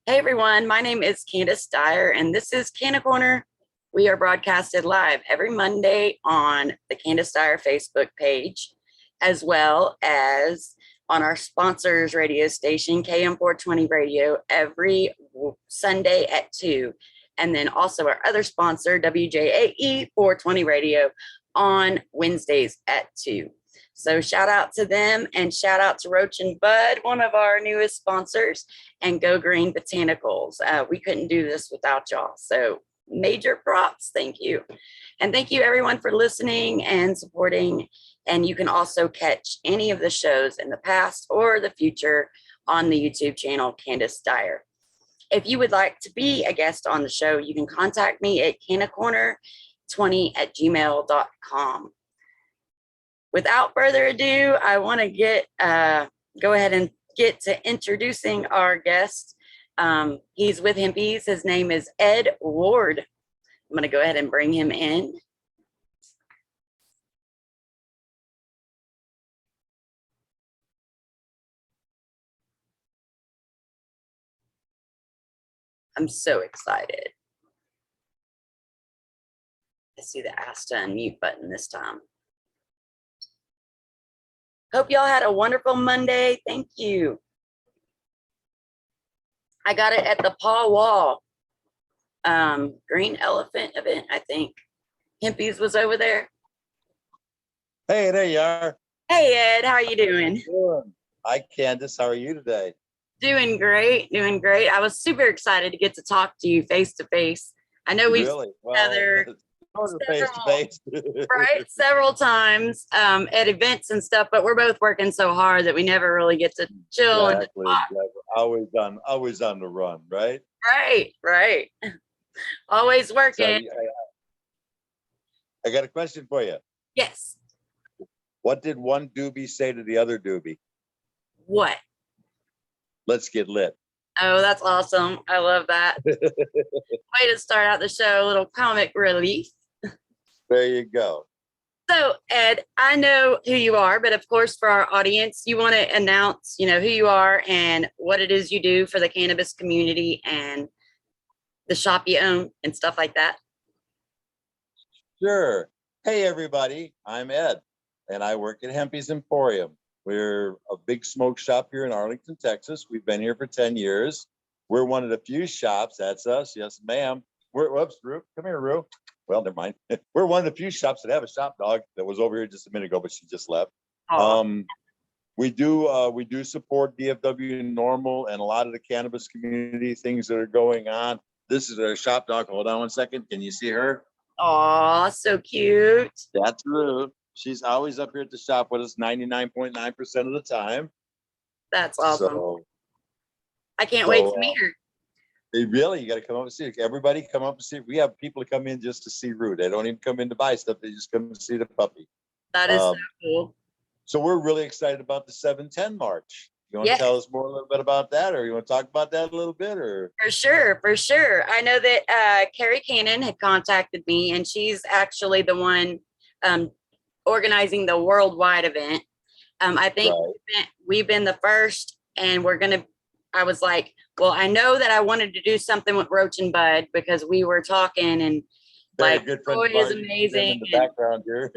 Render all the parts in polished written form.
Hey everyone, my name is Candis Dyer and this is Canna Corner. We are broadcasted live every Monday on the Candis Dyer Facebook page, as well as on our sponsors radio station, KM 420 Radio, every Sunday at 2. And then also our other sponsor, WJAE 420 Radio, on Wednesdays at 2. So shout out to them and shout out to Roach and Bud, one of our newest sponsors, and Go Green Botanicals. We couldn't do this without y'all. So major props. Thank you. And thank you everyone for listening and supporting. And you can also catch any of the shows in the past or the future on the YouTube channel, Candis Dyer. If you would like to be a guest on the show, you can contact me at cannacorner20@gmail.com. Without further ado, I want to go ahead and get to introducing our guest. He's with Hempy's. His name is Ed Ward. I'm going to go ahead and bring him in. I'm so excited. I see the ask to unmute button this time. Hope y'all had a wonderful Monday. Thank you. I got it at the Paw Wall Green Elephant event, I think. Hempy's was over there. Hey, there you are. Hey, Ed, how are you doing? Hi, Candace. How are you today? Doing great, doing great. I was super excited to get to talk to you face to face. I know we've really? together face to face, right? Several times at events and stuff, but we're both working so hard that we never really get to chill. Exactly. Always on the run, right? Right. Always working. So, I got a question for you. Yes. What did one doobie say to the other doobie? What? Let's get lit. Oh, that's awesome. I love that. Way to start out the show, a little comic relief. There you go. So, Ed, I know who you are, but of course, for our audience, you want to announce, who you are and what it is you do for the cannabis community and the shop you own and stuff like that. Sure. Hey, everybody. I'm Ed, and I work at Hempy's Emporium. We're a big smoke shop here in Arlington, Texas. We've been here for 10 years. We're one of the few shops. That's us. Yes, ma'am. Whoops, Rue. Come here, Rue. Well, never mind. We're one of the few shops that have a shop dog that was over here just a minute ago, but she just left. We do support DFW Normal and a lot of the cannabis community things that are going on. This is our shop dog. Hold on one second. Can you see her? Oh, so cute. That's Rue. She's always up here at the shop with us 99.9% of the time. That's awesome. So, I can't wait to meet her. Really, you got to come up and see her. Everybody come up and see her. We have people that come in just to see Rue. They don't even come in to buy stuff. They just come to see the puppy. That is so cool. So we're really excited about the 7/10 March. You want to tell us more a little bit about that, or you want to talk about that a little bit, or? For sure. I know that Carrie Cannon had contacted me, and she's actually the one organizing the worldwide event. I think we've been the first, and I was like, well, I know that I wanted to do something with Roach and Bud because we were talking and Troy is amazing. In the background here.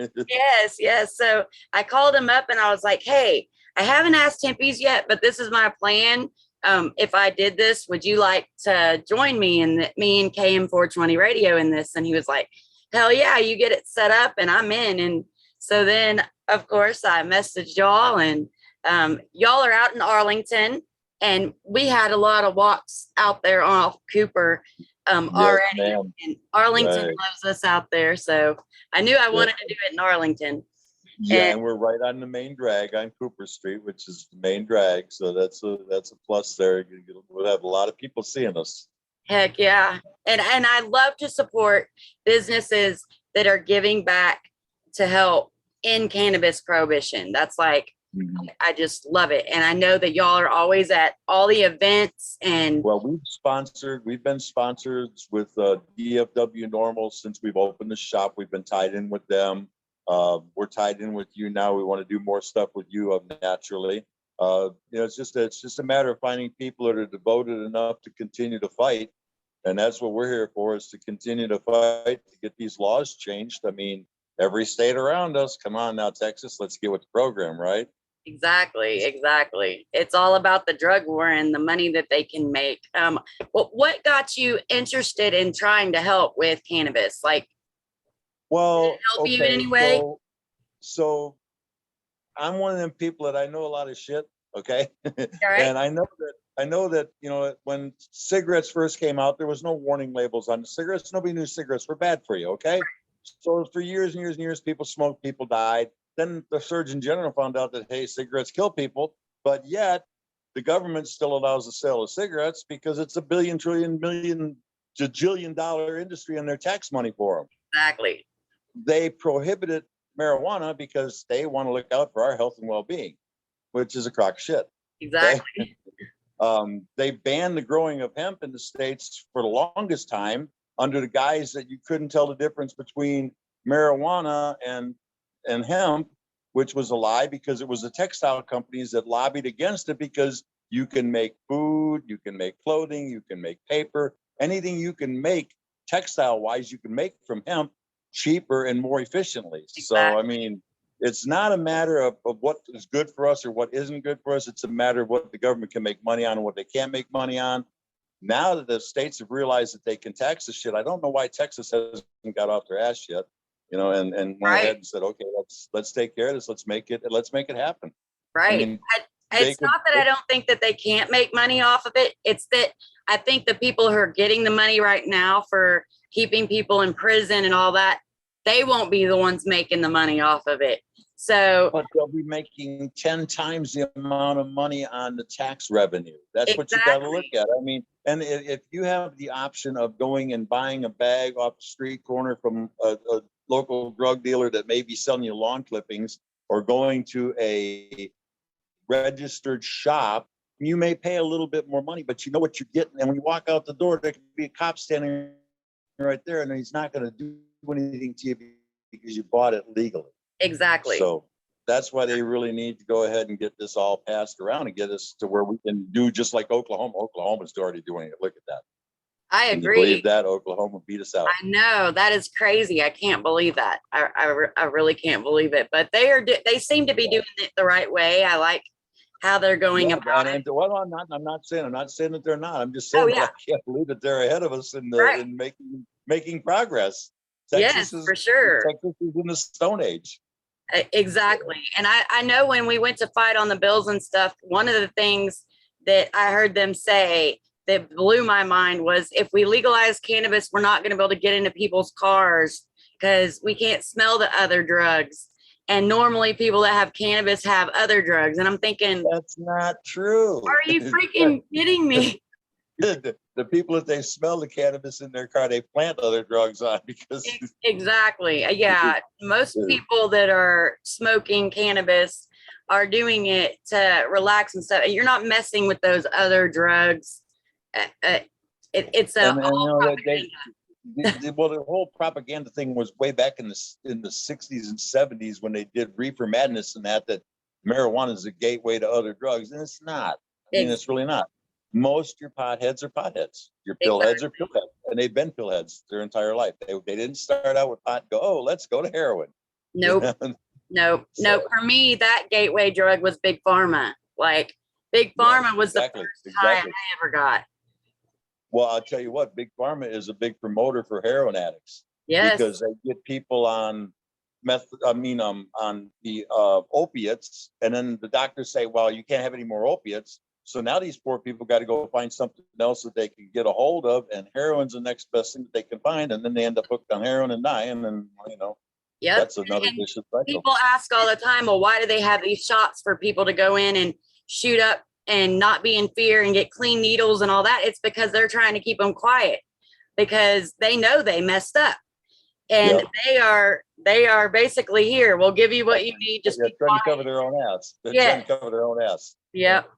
Yes. So I called him up and I was like, hey, I haven't asked Hempy's yet, but this is my plan. If I did this, would you like to join me and me and KM 420 Radio in this? And he was like, hell yeah, you get it set up and I'm in. And so then, of course, I messaged y'all and y'all are out in Arlington. And we had a lot of walks out there off Cooper already. Ma'am. And Arlington loves us out there. So I knew I wanted to do it in Arlington. Yeah, and we're right on the main drag on Cooper Street, which is the main drag. So that's a plus there. We'll have a lot of people seeing us. Heck yeah. And I love to support businesses that are giving back to help in cannabis prohibition. That's like, I just love it. And I know that y'all are always at all the events and we've been sponsored with DFW Normal since we've opened the shop. We've been tied in with them. We're tied in with you now. We want to do more stuff with you naturally. It's just a matter of finding people that are devoted enough to continue to fight. And that's what we're here for, is to continue to fight to get these laws changed. I mean, every state around us, come on now, Texas, let's get with the program, right? Exactly. It's all about the drug war and the money that they can make. What got you interested in trying to help with cannabis? Like, Well, help you in any way? So I'm one of them people that I know a lot of shit. Okay. All right. And I know that, when cigarettes first came out, there was no warning labels on the cigarettes. Nobody knew cigarettes were bad for you. Okay. So for years and years and years, people smoked, people died. Then the Surgeon General found out that, hey, cigarettes kill people, but yet the government still allows the sale of cigarettes because it's a billion, trillion, million, jillion dollar industry and their tax money for them. Exactly. They prohibited marijuana because they want to look out for our health and well-being, which is a crock of shit. Exactly. Okay? They banned the growing of hemp in the States for the longest time under the guise that you couldn't tell the difference between marijuana and hemp, which was a lie because it was the textile companies that lobbied against it, because you can make food, you can make clothing, you can make paper, anything you can make textile wise, you can make from hemp cheaper and more efficiently. Exactly. So, I mean, it's not a matter of what is good for us or what isn't good for us. It's a matter of what the government can make money on and what they can't make money on. Now that the states have realized that they can tax the shit, I don't know why Texas hasn't got off their ass yet, and went ahead and said, okay, let's take care of this. Let's make it happen. Right. I mean, it's not that I don't think that they can't make money off of it. It's that I think the people who are getting the money right now for keeping people in prison and all that, they won't be the ones making the money off of it. So, but they'll be making 10 times the amount of money on the tax revenue. That's what you got to look at. I mean, and if you have the option of going and buying a bag off the street corner from a local drug dealer that may be selling you lawn clippings, or going to a registered shop, you may pay a little bit more money, but you know what you're getting. And when you walk out the door, there could be a cop standing right there, and he's not going to do anything to you because you bought it legally. Exactly. So that's why they really need to go ahead and get this all passed around and get us to where we can do just like Oklahoma. Oklahoma's already doing it. Look at that. I agree. Can you believe that Oklahoma beat us out? I know, that is crazy. I can't believe that. I really can't believe it. But they seem to be doing it the right way. I like how they're going about it. Well, I'm not saying that they're not. I'm just saying that I can't believe that they're ahead of us in making progress. Texas for sure. Texas is in the Stone Age. Exactly. And I know when we went to fight on the bills and stuff, one of the things that I heard them say that blew my mind was, if we legalize cannabis, we're not going to be able to get into people's cars because we can't smell the other drugs. And normally people that have cannabis have other drugs. And I'm thinking, that's not true. Are you freaking kidding me? The people, if they smell the cannabis in their car, they plant other drugs on because. Exactly. Yeah. Most people that are smoking cannabis are doing it to relax and stuff. You're not messing with those other drugs. It's a the whole propaganda thing was way back in the 60s and 70s when they did reefer madness and that marijuana is a gateway to other drugs, and it's not. I mean, it's really not. Most of your potheads are potheads. Your pillheads are pillheads, and they've been pillheads their entire life. They didn't start out with pot and go, oh, let's go to heroin. Nope. Nope. For me, that gateway drug was Big Pharma. Like, Big Pharma was the first high I ever got. Well, I'll tell you what, Big Pharma is a big promoter for heroin addicts. Yes. Because they get people on on the opiates, and then the doctors say, well, you can't have any more opiates. So now these poor people got to go find something else that they can get a hold of, and heroin's the next best thing that they can find, and then they end up hooked on heroin and dying, and that's another vicious cycle. People ask all the time, well, why do they have these shots for people to go in and shoot up and not be in fear and get clean needles and all that? It's because they're trying to keep them quiet because they know they messed up, and they are basically, here, we'll give you what you need. Just trying to cover their own ass. They're trying to cover their own ass. Yep.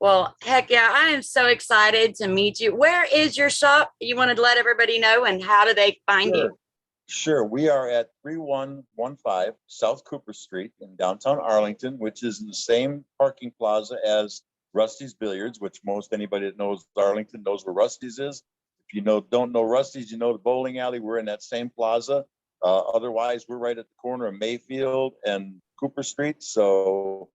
Well, heck yeah, I am so excited to meet you. Where is your shop? You wanted to let everybody know, and how do they find you? Sure. We are at 3115 South Cooper Street in downtown Arlington, which is in the same parking plaza as Rusty's Billiards, which most anybody that knows Arlington knows where Rusty's is. If you don't know Rusty's, you know the bowling alley. We're in that same plaza. Otherwise, we're right at the corner of Mayfield and Cooper Street. So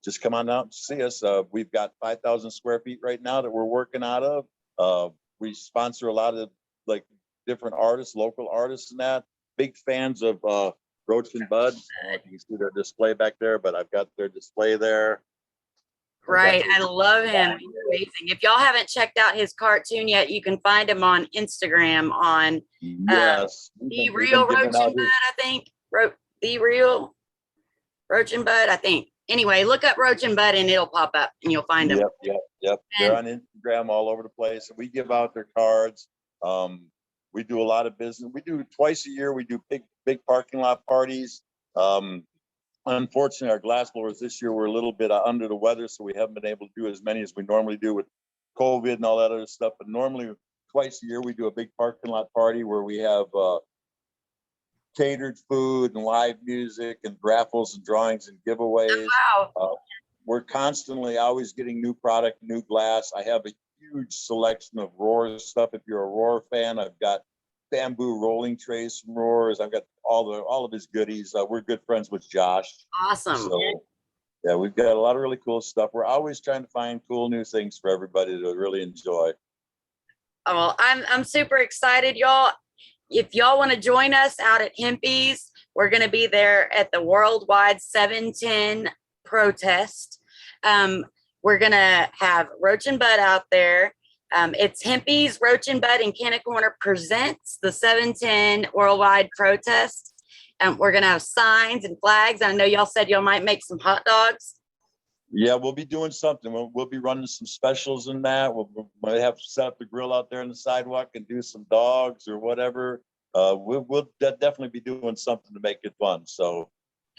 just come on out and see us. We've got 5,000 square feet right now that we're working out of. We sponsor a lot of like different artists, local artists and that. Big fans of Roach and Bud. You can see their display back there, but I've got their display there. Right. I love him. He's amazing. If y'all haven't checked out his cartoon yet, you can find him on Instagram on yes. The Real Roach and Bud, I think. The Real Roach and Bud, I think. Anyway, look up Roach and Bud and it'll pop up and you'll find them. Yep. They're on Instagram all over the place. We give out their cards. We do a lot of business. We do twice a year. We do big parking lot parties. Unfortunately, our glass blowers this year were a little bit under the weather, so we haven't been able to do as many as we normally do with COVID and all that other stuff. But normally, twice a year, we do a big parking lot party where we have catered food and live music and raffles and drawings and giveaways. Wow. We're constantly always getting new product, new glass. I have a huge selection of Roar stuff. If you're a Roar fan, I've got bamboo rolling trays from Roars. I've got all of his goodies. We're good friends with Josh. Awesome. So yeah, we've got a lot of really cool stuff. We're always trying to find cool new things for everybody to really enjoy. Oh, well, I'm super excited, y'all. If y'all want to join us out at Hempy's, we're going to be there at the Worldwide 710 protest. We're going to have Roach and Bud out there. It's Hempy's, Roach and Bud, and Canna Corner presents the 710 Worldwide protest. We're going to have signs and flags. I know y'all said y'all might make some hot dogs. Yeah, we'll be doing something. We'll be running some specials in that. We'll might have to set up the grill out there on the sidewalk and do some dogs or whatever. We'll definitely be doing something to make it fun. So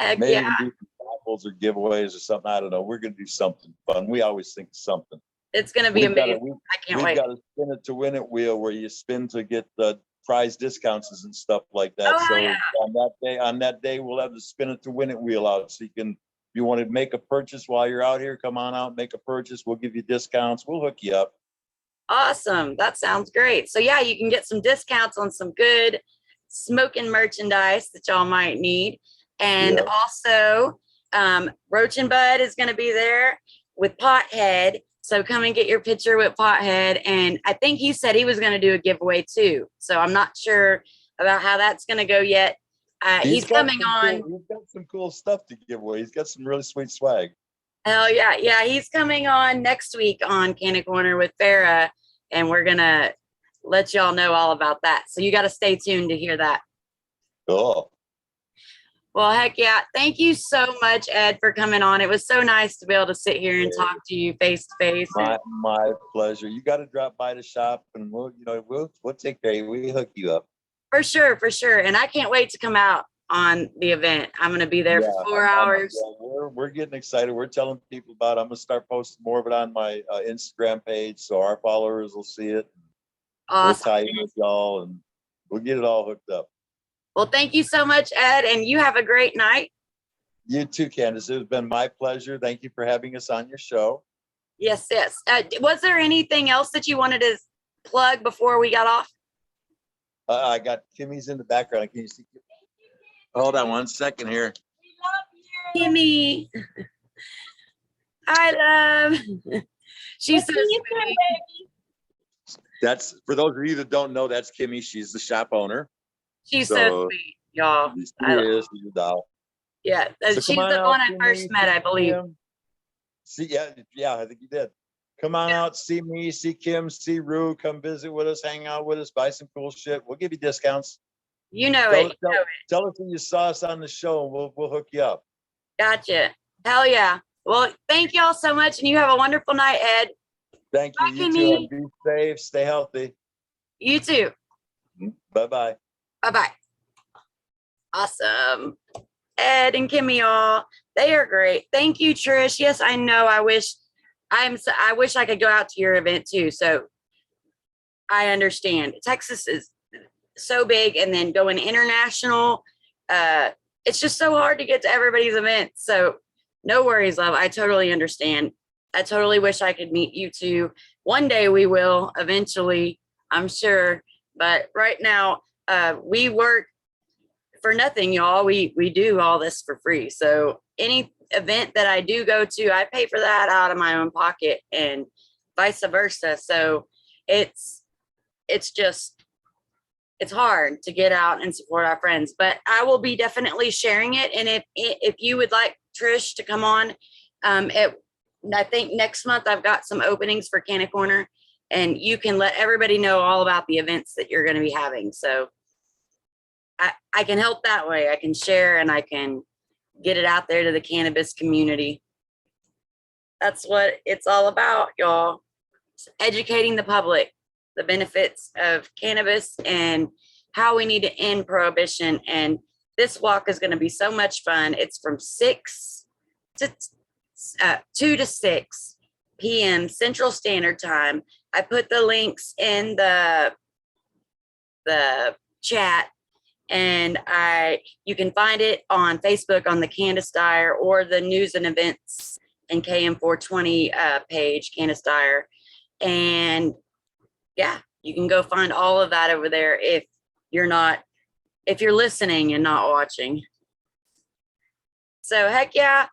maybe even do some raffles or giveaways or something. I don't know. We're going to do something fun. We always think of something. It's going to be amazing. I can't wait. We've got a spin it to win it wheel where you spin to get the prize discounts and stuff like that. Oh, so yeah. on that day, we'll have the spin it to win it wheel out. So if you want to make a purchase while you're out here, come on out, make a purchase. We'll give you discounts. We'll hook you up. Awesome. That sounds great. So yeah, you can get some discounts on some good smoking merchandise that y'all might need. And also, Roach and Bud is going to be there with Pothead. So come and get your picture with Pothead. And I think he said he was going to do a giveaway too. So I'm not sure about how that's going to go yet. He's coming on. He's got some cool stuff to give away. He's got some really sweet swag. Hell yeah. Yeah. He's coming on next week on Canna Corner with Farrah. And we're going to let y'all know all about that. So you got to stay tuned to hear that. Cool. Well, heck yeah. Thank you so much, Ed, for coming on. It was so nice to be able to sit here and talk to you face to face. My pleasure. You got to drop by the shop and we'll take care of you. We'll hook you up. For sure. For sure. And I can't wait to come out on the event. I'm going to be there for 4 hours. We're getting excited. We're telling people about it. I'm going to start posting more of it on my Instagram page so our followers will see it. Awesome. We'll tie in with y'all and we'll get it all hooked up. Well, thank you so much, Ed, and you have a great night. You too, Candace. It's been my pleasure. Thank you for having us on your show. Yes. Was there anything else that you wanted to plug before we got off? I got Kimmy's in the background. Can you see? Hold on 1 second here. Kimmy. I love. She's so sweet. That's for those of you that don't know. That's Kimmy. She's the shop owner. She's so sweet, y'all. She is. She's a doll. Yeah, so she's the one I first met, I believe. See, yeah, I think you did. Come on out, see me, see Kim, see Rue. Come visit with us, hang out with us, buy some cool shit. We'll give you discounts. You know it. Tell us when you saw us on the show, and we'll hook you up. Gotcha. Hell yeah. Well, thank y'all so much, and you have a wonderful night, Ed. Thank you. You too. Be safe. Stay healthy. You too. Bye-bye. Bye-bye. Awesome. Ed and Kimmy, y'all, they are great. Thank you, Trish. Yes, I know. I wish I could go out to your event too. So I understand. Texas is so big, and then going international. It's just so hard to get to everybody's events. So no worries, love. I totally understand. I totally wish I could meet you too. One day we will eventually, I'm sure. But right now, we work for nothing, y'all. We do all this for free. So any event that I do go to, I pay for that out of my own pocket, and vice versa. So it's just, it's hard to get out and support our friends, but I will be definitely sharing it. And if you would like Trish to come on, I think next month I've got some openings for Canna Corner, and you can let everybody know all about the events that you're going to be having. So I can help that way. I can share and I can get it out there to the cannabis community. That's what it's all about, y'all. It's educating the public, the benefits of cannabis and how we need to end prohibition. And this walk is going to be so much fun. It's from 2 to 6 p.m. Central Standard Time. I put the links in the chat, and you can find it on Facebook on the Candis Dyer or the news and events and KM420 page, Candis Dyer. And yeah, you can go find all of that over there if you're listening and not watching. So heck yeah,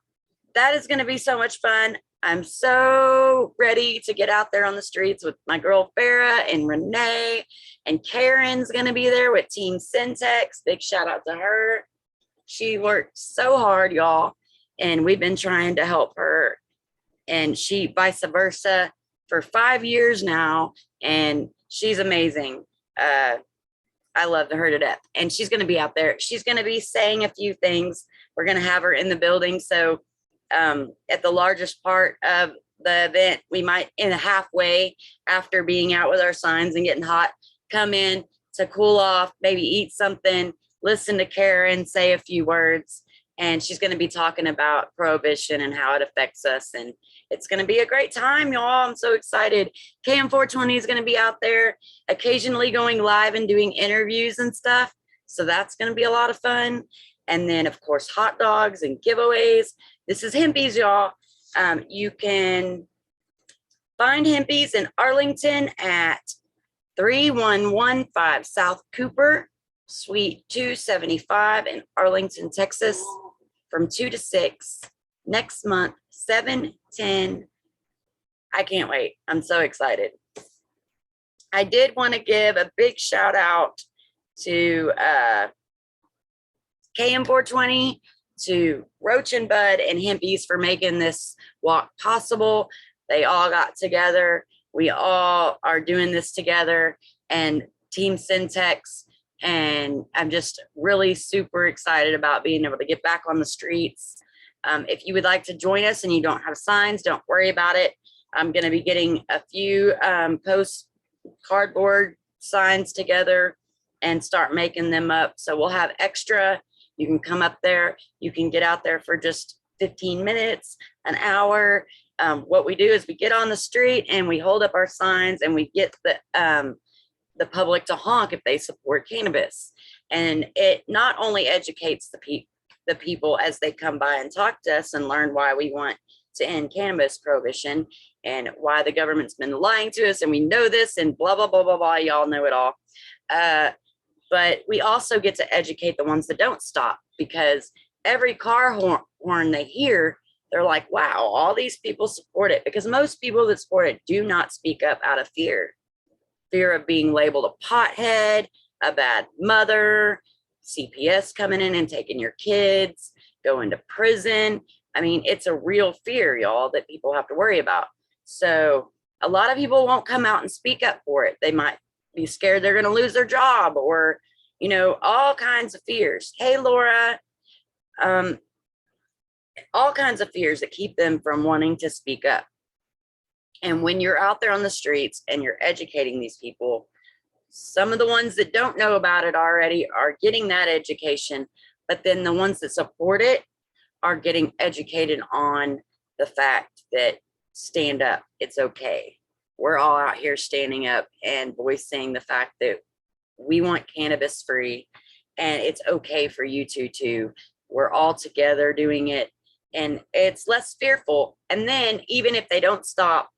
that is going to be so much fun. I'm so ready to get out there on the streets with my girl Farah and Renee, and Karen's going to be there with Team Syntex. Big shout out to her. She worked so hard, y'all, and we've been trying to help her, and she vice versa for 5 years now, and she's amazing. I love her to death, and she's going to be out there. She's going to be saying a few things. We're going to have her in the building. So at the largest part of the event, we might, in a halfway after being out with our signs and getting hot, come in to cool off, maybe eat something, listen to Karen say a few words. And she's going to be talking about prohibition and how it affects us. And it's going to be a great time, y'all. I'm so excited. KM420 is going to be out there occasionally going live and doing interviews and stuff. So that's going to be a lot of fun. And then, of course, hot dogs and giveaways. This is Hempy's, y'all. You can find Hempy's in Arlington at 3115 South Cooper, Suite 275 in Arlington, Texas, from 2 to 6 next month, 7/10. I can't wait. I'm so excited. I did want to give a big shout out to KM420, to Roach and Bud and Hempy's for making this walk possible. They all got together. We all are doing this together, and Team Syntex. And I'm just really super excited about being able to get back on the streets. If you would like to join us and you don't have signs, don't worry about it. I'm going to be getting a few post cardboard signs together and start making them up. So we'll have extra. You can come up there. You can get out there for just 15 minutes, an hour. What we do is we get on the street and we hold up our signs, and we get the public to honk if they support cannabis. And it not only educates the people as they come by and talk to us and learn why we want to end cannabis prohibition and why the government's been lying to us, and we know this, and blah, blah, blah, blah, blah. Y'all know it all. But we also get to educate the ones that don't stop, because every car horn they hear, they're like, wow, all these people support it. Because most people that support it do not speak up out of fear of being labeled a pothead, a bad mother, CPS coming in and taking your kids, going to prison. I mean, it's a real fear, y'all, that people have to worry about. So a lot of people won't come out and speak up for it. They might be scared they're going to lose their job, or, you know, all kinds of fears. Hey, Laura, all kinds of fears that keep them from wanting to speak up. And when you're out there on the streets and you're educating these people, some of the ones that don't know about it already are getting that education, but then the ones that support it are getting educated on the fact that stand up, it's okay. We're all out here standing up and voicing the fact that we want cannabis free, and it's okay for you to too. We're all together doing it, and it's less fearful. And then even if they don't stop,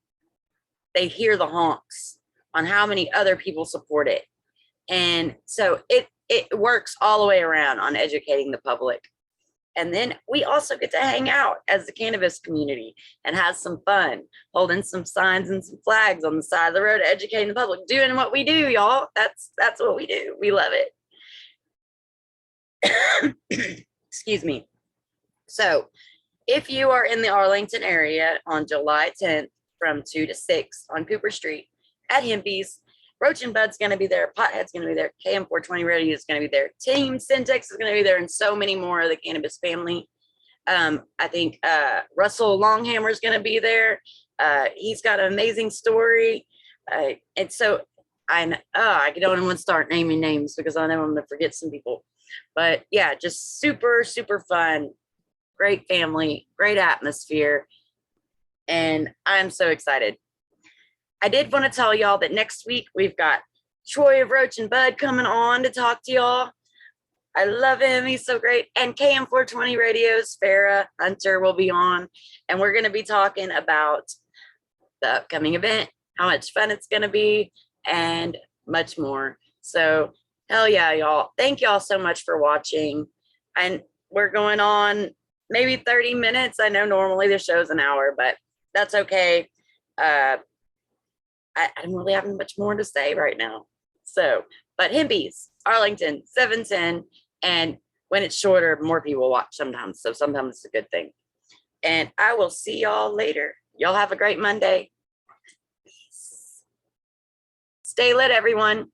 they hear the honks on how many other people support it. And so it works all the way around on educating the public. And then we also get to hang out as the cannabis community and have some fun, holding some signs and some flags on the side of the road, educating the public, doing what we do, y'all. That's what we do. We love it. Excuse me. So if you are in the Arlington area on July 10th from 2 to 6 on Cooper Street at Hempy's, Roach and Bud's going to be there. Pothead's going to be there. KM420 Radio is going to be there. Team Syntax is going to be there, and so many more of the cannabis family. I think Russell Longhammer is going to be there. He's got an amazing story. And so I don't want to start naming names because I know I'm going to forget some people. But yeah, just super, super fun. Great family, great atmosphere. And I'm so excited. I did want to tell y'all that next week we've got Troy of Roach and Bud coming on to talk to y'all. I love him. He's so great. And KM420 Radio's Farrah Hunter will be on. And we're going to be talking about the upcoming event, how much fun it's going to be, and much more. So hell yeah, y'all. Thank y'all so much for watching. And we're going on maybe 30 minutes. I know normally the show's an hour, but that's okay. I don't really have much more to say right now. So, but Hempy's, Arlington, 710. And when it's shorter, more people watch sometimes. So sometimes it's a good thing. And I will see y'all later. Y'all have a great Monday. Peace. Stay lit, everyone.